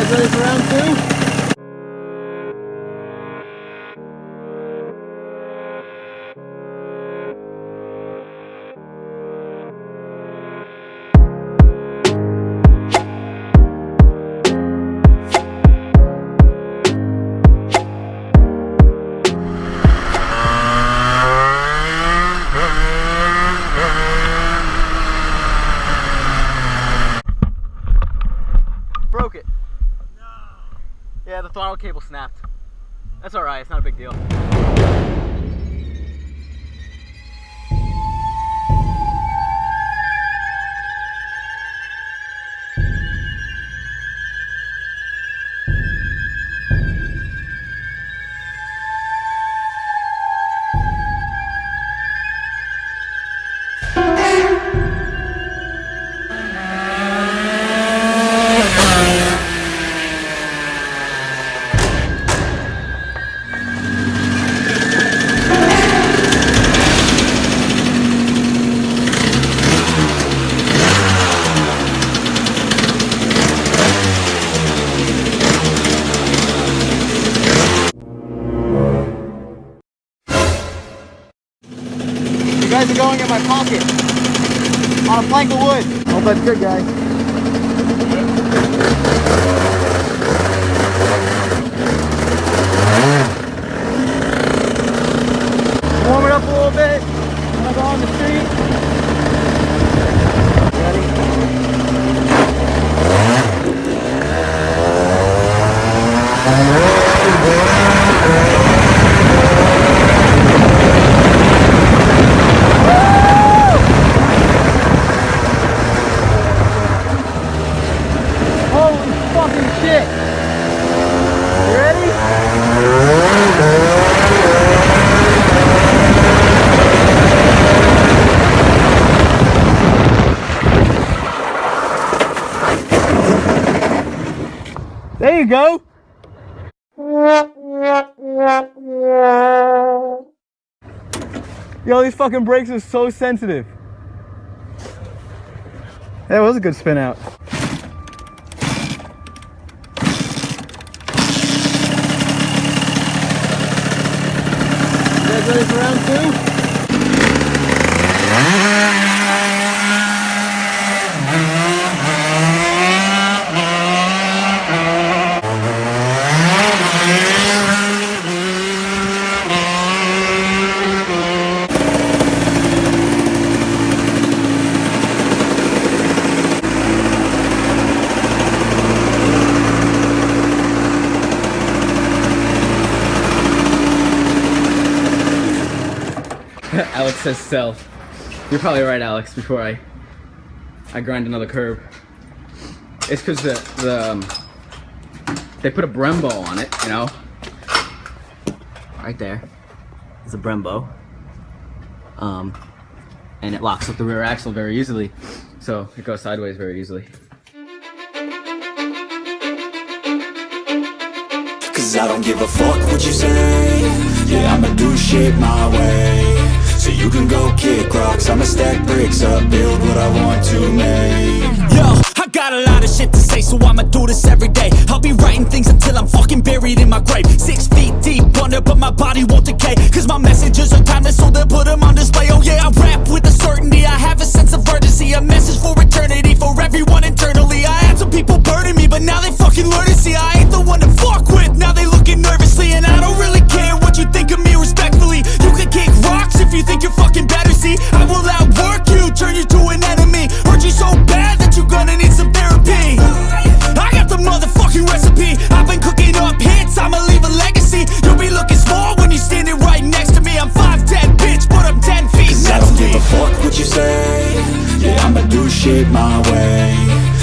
guys ready for round two? Broke it. No. Yeah, the throttle cable snapped. That's alright, it's not a big deal. You guys are going in my pocket on a plank of wood. Hope that's good, guys. Warm it up a little bit. I'm gonna go on the street. There you go. Yo, these fucking brakes are so sensitive. That was a good spin out. You guys ready for round two? Alex says sell. You're probably right, Alex, before I grind another curb. It's because they put a Brembo on it, you know? Right there is a Brembo. And it locks up the rear axle very easily. So it goes sideways very easily. Cause I don't give a fuck what you say. Yeah, I'ma do shit my way. So you can go kick rocks, I'ma stack bricks up, build what I want to make. Yo, I got a lot of shit to say, so I'ma do this every day. I'll be writing things until I'm fucking buried in my grave. 6 feet deep under, but my body won't decay. Cause my messages are timeless, so they'll put them on display. Oh yeah, I rap with a certainty, I have a sense of urgency. A message for eternity, for everyone internally. I had some people burning me, but now they fucking learn to see I ain't the one to fuck with, now they looking nervously. And I don't really care what you think of me, respectfully. You can kick rocks if you think you're fucking better, see. I will outwork you, turn you to an enemy. Hurt you so bad that you're gonna need some therapy. I got the motherfucking recipe. I've been cooking up hits, I'ma leave a legacy. You'll be looking small when you're standing right next to me. I'm 5'10", bitch, but I'm 10 feet next to me. I don't give a fuck what you say. Yeah, I'ma do shit my way.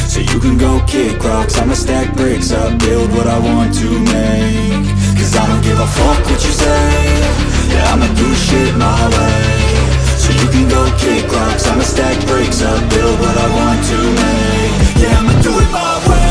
So you can go kick rocks, I'ma stack bricks up, build what I want to make. Cause I don't give a fuck what you say. Yeah, I'ma do shit my way. So you can go kick rocks, I'ma stack bricks up, build what I want to make. Yeah, I'ma do it my way.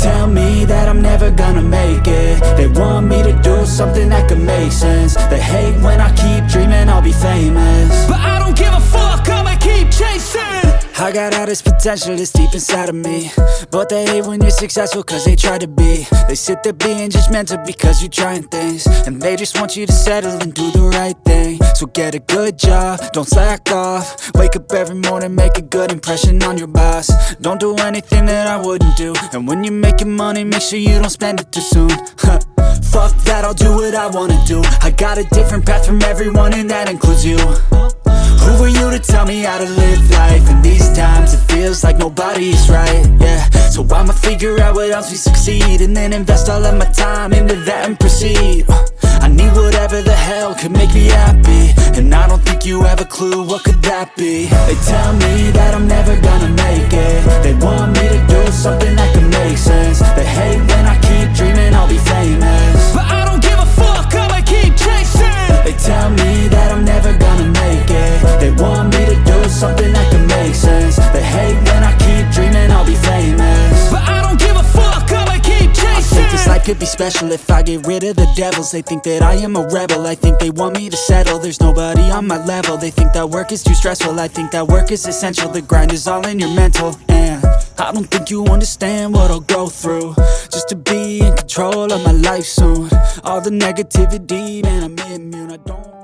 tell me that I'm never gonna make it. They want me to do something that could make sense. They hate when I keep dreaming I'll be famous, but I don't give a fuck, I'ma keep chasing. I got all this potential that's deep inside of me, but they hate when you're successful cause they try to be. They sit there being judgmental because you're trying things, and they just want you to settle and do the right thing. So get a good job, don't slack off. Wake up every morning, make a good impression on your boss. Don't do anything that I wouldn't do, and when you're making money, make sure you don't spend it too soon. Fuck that, I'll do what I wanna do. I got a different path from everyone, and that includes you. Who are you to tell me how to live life? In these times it feels like nobody's right, yeah. So I'ma figure out what else we succeed, and then invest all of my time into that and proceed. I need whatever the hell could make me happy, and I don't think you have a clue what could that be. They tell me that I'm never gonna make it. They want me to do something that could make sense. They hate when I keep dreaming I'll be famous, but I don't give a fuck, I'ma keep chasing. They tell me that I'm never gonna make it. They want me to do something that can make sense. They hate when I keep dreaming I'll be famous, but I don't give a fuck, I'ma keep chasing. I think this life could be special if I get rid of the devils. They think that I am a rebel, I think they want me to settle. There's nobody on my level. They think that work is too stressful, I think that work is essential. The grind is all in your mental, and I don't think you understand what I'll go through just to be in control of my life soon. All the negativity, man, I'm immune. I don't